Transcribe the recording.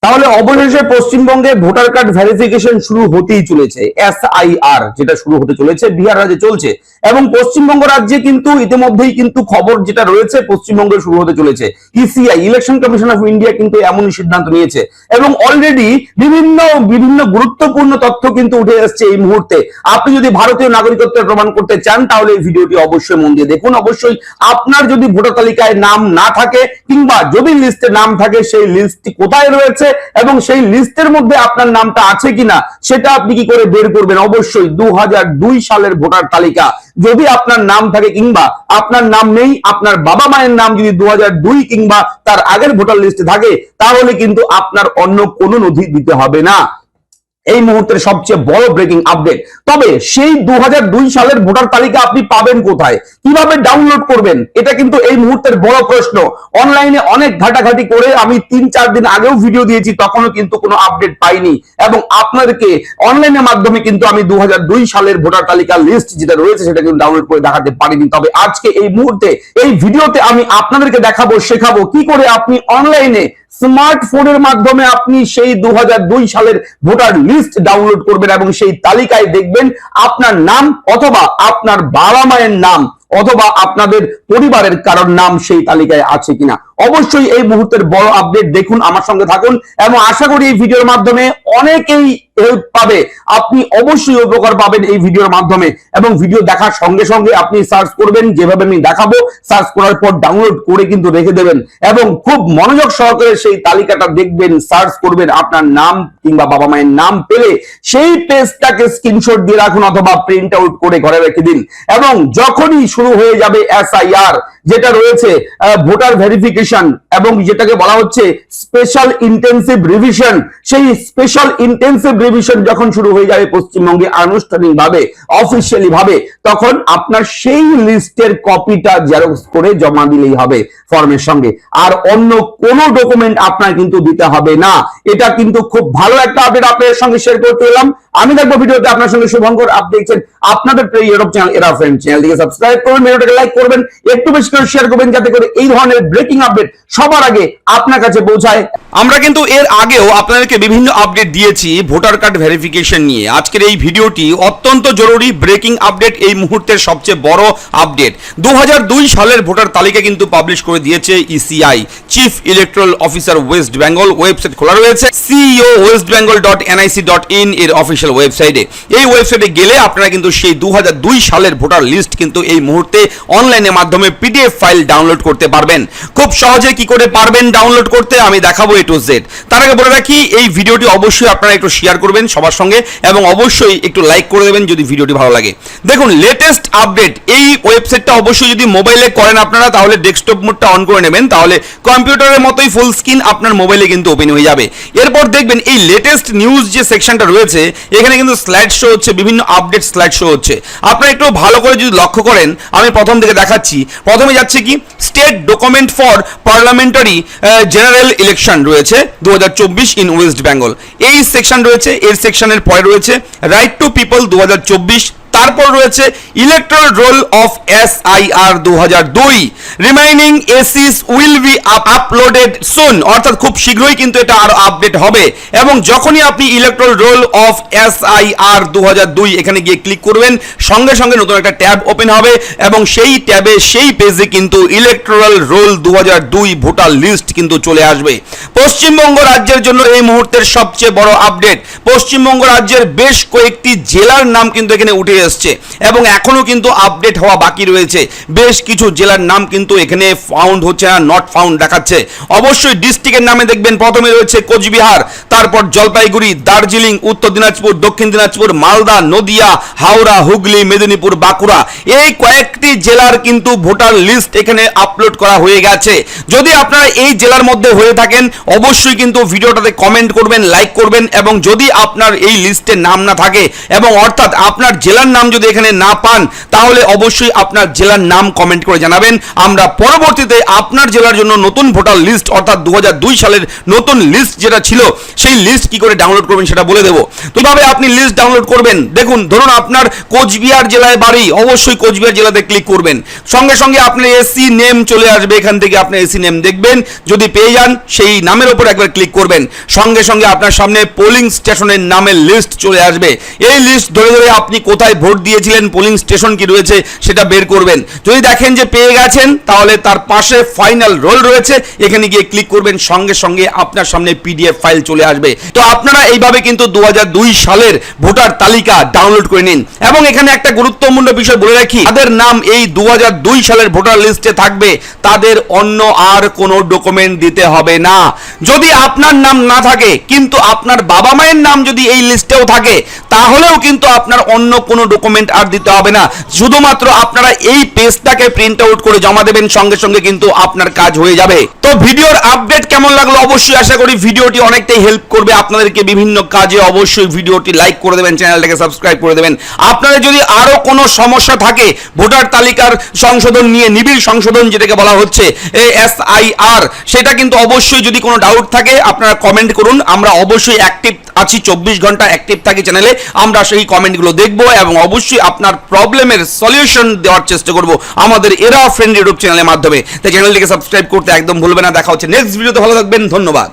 তাহলে অবশেষে পশ্চিমবঙ্গে ভোটার কার্ড ভেরিফিকেশন শুরু হতেই চলেছে। SIR যেটা শুরু হতে চলেছে বিহার রাজ্যে চলছে এবং পশ্চিমবঙ্গ রাজ্যে কিন্তু ইতিমধ্যেই কিন্তু খবর যেটা রয়েছে পশ্চিমবঙ্গে শুরু হতে চলেছে। ECI election commission of India কিন্তু এমনই সিদ্ধান্ত নিয়েছে এবং অলরেডি বিভিন্ন গুরুত্বপূর্ণ তথ্য কিন্তু উঠে আসছে এই মুহূর্তে। আপনি যদি ভারতীয় নাগরিকত্বের প্রমাণ করতে চান তাহলে এই ভিডিওটি অবশ্যই মন দিয়ে দেখুন। অবশ্যই আপনার যদি ভোটার তালিকায় নাম না থাকে কিংবা যদি লিস্টে নাম থাকে সেই লিস্টটি কোথায় রয়েছে এবং সেই লিস্টের মধ্যে আপনার নামটা আছে কিনা সেটা আপনি কি করে বের করবেন। অবশ্যই 2002 সালের ভোটার তালিকা যদি আপনার নাম থাকে কিংবা আপনার নাম নেই, আপনার বাবা মায়ের নাম যদি 2002 কিংবা তার আগের ভোটার লিস্টে থাকে তাহলে কিন্তু আপনার অন্য কোনো নথি দিতে হবে না। এই মুহূর্তের সবচেয়ে বড় ব্রেকিং আপডেট। তবে সেই 2002 সালের ভোটার তালিকা আপনি পাবেন কোথায়, কিভাবে ডাউনলোড করবেন, এটা কিন্তু এই মুহূর্তের বড় প্রশ্ন। অনলাইনে অনেক ঘাটাঘাটি করে আমি 3-4 দিন আগেও ভিডিও দিয়েছি, তখনও কিন্তু কোনো আপডেট পাইনি এবং আপনাদেরকে অনলাইনের মাধ্যমে কিন্তু আমি 2002 সালের ভোটার তালিকা লিস্ট যেটা রয়েছে সেটা কিন্তু ডাউনলোড করে দেখাতে পারিনি। তবে আজকে এই মুহূর্তে এই ভিডিওতে আমি আপনাদেরকে দেখাবো, শেখাবো কি করে আপনি অনলাইনে স্মার্টফোনের মাধ্যমে আপনি সেই 2002 সালের ভোটার লিস্ট ডাউনলোড করবেন এবং সেই তালিকায় দেখবেন আপনার নাম অথবা আপনার বাবা মায়ের নাম অথবা আপনাদের পরিবারের কারোর নাম সেই তালিকায় আছে কিনা। অবশ্যই এই মুহূর্তের বড় আপডেট দেখুন, আমার সঙ্গে থাকুন এবং আশা করি এই ভিডিওর মাধ্যমে অনেকেই হেল্প পাবে। আপনি অবশ্যই উপকার পাবেন এই ভিডিওর মাধ্যমে এবং ভিডিও দেখার সঙ্গে সঙ্গে আপনি সার্চ করবেন যেভাবে আমি দেখাবো, সার্চ করার পর ডাউনলোড করে কিন্তু রেখে দেবেন এবং খুব মনোযোগ সহকারে সেই তালিকাটা দেখবেন, সার্চ করবেন, আপনার নাম কিংবা বাবা মায়ের নাম পেলে সেই পেজটাকে স্ক্রিনশট দিয়ে রাখুন অথবা প্রিন্ট আউট করে ঘরে রেখে দিন এবং যখনই শুরু হয়ে যাবে SIR যেটা রয়েছে ভোটার ভেরিফিকেশন এবং যেটাকে বলা হচ্ছে স্পেশাল ইন্টেনসিভ রিভিশন, সেই স্পেশাল ইন্টেনসিভ রিভিশন যখন শুরু হয়ে যাবে পশ্চিমবঙ্গে আনুষ্ঠানিকভাবে অফিসিয়ালি ভাবে, তখন আপনার সেই লিস্টের কপিটা জেরক্স করে জমা দিলেই হবে ফর্মের সঙ্গে, আর অন্য কোনো ডকুমেন্ট আপনার কিন্তু দিতে হবে না। এটা কিন্তু খুব ভালো একটা আপডেট আপনাদের সঙ্গে শেয়ার করতে এলাম। আমি দেখবো ভিডিওতে আপনার সঙ্গে শুভঙ্কর। আপনি দেখছেন আপনাদের প্রিয় ইউটিউব চ্যানেল এরা ফ্রেন্ড, চ্যানেলটিকে সাবস্ক্রাইব করবেন, ভিডিওটাকে লাইক করবেন, একটু বেশি করে শেয়ার করবেন যাতে করে এই ধরনের ব্রেকিং আপডেট সবার আগে আপনার কাছে পৌঁছায়। আমরা কিন্তু এর আগেও আপনাদেরকে বিভিন্ন আপডেট দিয়েছি ভোটার কার্ড ভেরিফিকেশন নিয়ে। আজকের এই ভিডিওটি অত্যন্ত জরুরি ব্রেকিং আপডেট, এই মুহূর্তের সবচেয়ে বড় আপডেট। 2002 সালের ভোটার তালিকা কিন্তু পাবলিশ করে দিয়েছে ECI, chief electoral officer West Bengal. Website খোলা রয়েছে ceo.westbengal.nic.in এর অফিসিয়াল ওয়েবসাইটে। এই ওয়েবসাইটে গেলে আপনারা কিন্তু সেই 2002 সালের ভোটার লিস্ট কিন্তু এই মুহূর্তে অনলাইনের মাধ্যমে পিডিএফ ফাইল ডাউনলোড করতে পারবেন। খুব সহজে কি করে পারবেন ডাউনলোড করতে আমি দেখাবো A to Z। তার আগে বলে রাখি এই ভিডিওটি অবশ্যই আপনারা একটু শেয়ার করবেন সবার সঙ্গে এবং অবশ্যই একটু লাইক করে দেবেন যদি ভিডিওটি ভালো লাগে। দেখুন লেটেস্ট আপডেট, এই ওয়েবসাইটটা অবশ্যই যদি মোবাইলে করেন আপনারা তাহলে ডেস্কটপ মোডটা অন করে নেবেন, তাহলে কম্পিউটারের মতোই ফুল স্ক্রিন আপনার মোবাইলে কিন্তু ওপেন হয়ে যাবে। এরপর দেখবেন এই লেটেস্ট নিউজ যে সেকশনটা রয়েছে এখানে কিন্তু স্লাইড শো হচ্ছে, বিভিন্ন আপডেট স্লাইড শো হচ্ছে। আপনারা একটু ভালো করে যদি লক্ষ্য করেন আমি প্রথম থেকে দেখাচ্ছি। প্রথমে যাচ্ছে কি state document for parliamentary general election রয়েছে 2024 ইন ওয়েস্ট বেঙ্গল, এই সেকশন রয়েছে। এর সেকশনের পরে রয়েছে রাইট টু পিপল 2024, তারপর রয়েছে electoral roll of SIR 2002, remaining ACs will be uploaded soon, অর্থাৎ খুব শীঘ্রই কিন্তু এটা আরো আপডেট হবে। এবং যখনই আপনি ইলেকট্রাল রোল অফ SIR 2002 এখানে গিয়ে ক্লিক করবেন সঙ্গে সঙ্গে নতুন একটা ট্যাব ওপেন হবে এবং সেই ট্যাবে সেই পেজে কিন্তু ইলেকট্রাল রোল 2002 ভোটার লিস্ট কিন্তু চলে আসবে। পশ্চিমবঙ্গ রাজ্যের জন্য এই মুহূর্তের সবচেয়ে বড় আপডেট, পশ্চিমবঙ্গ রাজ্যের বেশ কয়েকটি জেলার নাম কিন্তু এখানে উঠে এসছে এবং এখনো কিন্তু আপডেট হওয়া বাকি রয়েছে। বেশ কিছু জেলার নাম কিন্তু এখানে ফাউন্ড হচ্ছে না, নট ফাউন্ড দেখাচ্ছে। অবশ্যই ডিস্ট্রিক্টের নামে দেখবেন প্রথমে রয়েছে কোচবিহার, তারপর জলপাইগুড়ি, দার্জিলিং, উত্তর দিনাজপুর, দক্ষিণ দিনাজপুর, মালদা, নদিয়া, হাওড়া, হুগলি, মেদিনীপুর, বাঁকুড়া, এই কয়েকটি জেলার কিন্তু ভোটার লিস্ট এখানে আপলোড করা হয়ে গেছে। যদি আপনারা এই জেলার মধ্যে হয়ে থাকেন অবশ্যই কিন্তু ভিডিওটাতে কমেন্ট করবেন, লাইক করবেন এবং যদি আপনার এই লিস্টে নাম না থাকে এবং অর্থাৎ আপনার জেলার নাম যদি এখানে না পান তাহলে অবশ্যই আপনার জেলার নাম কমেন্ট করে জানাবেন। আমরা পরবর্তীতে আপনার জেলার জন্য নতুন ভোটার লিস্ট অর্থাৎ 2002 সালের নতুন লিস্ট যেটা ছিল সেই লিস্ট কি করে ডাউনলোড করবেন সেটা বলে দেবো। তো কিভাবে আপনি লিস্ট ডাউনলোড করবেন, দেখুন ধরুন আপনার কোচবিহার জেলায় বাড়ি, অবশ্যই কোচবিহার জেলাতে ক্লিক করবেন। সঙ্গে সঙ্গে আপনার এসি নেম চলে আসবে, এখান থেকে আপনি এসি নেম দেখবেন, যদি পেয়ে যান সেই নামের উপর একবার ক্লিক করবেন। সঙ্গে সঙ্গে আপনার সামনে পোলিং স্টেশনের নামের লিস্ট চলে আসবে। এই লিস্ট ধরে ধরে আপনি কোথায় ভোট দিয়েছিলেন, পোলিং স্টেশন কি রয়েছে সেটা বের করবেন। যদি দেখেন যে পেয়ে গেছেন তাহলে তার পাশে ফাইনাল রোল রয়েছে, এখানে গিয়ে ক্লিক করবেন, সঙ্গে সঙ্গে আপনার সামনে পিডিএফ ফাইল চলে আসবে। তো আপনারা এইভাবে কিন্তু 2002 সালের ভোটার তালিকা ডাউনলোড করে নিন। এবং এখানে একটা গুরুত্বপূর্ণ বিষয় বলে রাখি, তাদের নাম এই 2002 সালের ভোটার লিস্টে থাকবে, তাদের অন্য আর কোনো ডকুমেন্ট দিতে হবে না। যদি আপনার নাম না থাকে কিন্তু আপনার বাবা মায়ের নাম যদি এই লিস্টেও থাকে তাহলেও কিন্তু আপনার অন্য কোনো ডকুমেন্ট আর দিতে হবে না। শুধুমাত্র আপনারা এই পেজটাকে প্রিন্ট আউট করে জমা দেবেন, সঙ্গে সঙ্গে কিন্তু আপনার কাজ হয়ে যাবে। তো ভিডিওর আপডেট কেমন লাগলো অবশ্যই আশা করি ভিডিওটি অনেকটাই হেল্প করবে আপনাদেরকে বিভিন্ন কাজে। অবশ্যই ভিডিওটি লাইক করে দেবেন, চ্যানেলটাকে সাবস্ক্রাইব করে দেবেন। আপনাদের যদি আরো কোনো সমস্যা থাকে ভোটার তালিকার সংশোধন নিয়ে, নিবিড় সংশোধন যেটাকে বলা হচ্ছে SIR, সেটা কিন্তু অবশ্যই যদি কোনো ডাউট থাকে আপনারা কমেন্ট করুন। আমরা অবশ্যই অ্যাক্টিভ আছি, 24 ঘন্টা অ্যাক্টিভ থাকি চ্যানেলে। আমরা সেই কমেন্টগুলো দেখব এবং অবশ্যই আপনার প্রবলেমের সলিউশন দেওয়ার চেষ্টা করব আমাদের এরা ফ্রেন্ড ইউটিউব চ্যানেলের মাধ্যমে। তাই চ্যানেলটিকে সাবস্ক্রাইব করতে একদম ভুলবেন না। দেখা হচ্ছে নেক্সট ভিডিওতে, ভালো থাকবেন, ধন্যবাদ।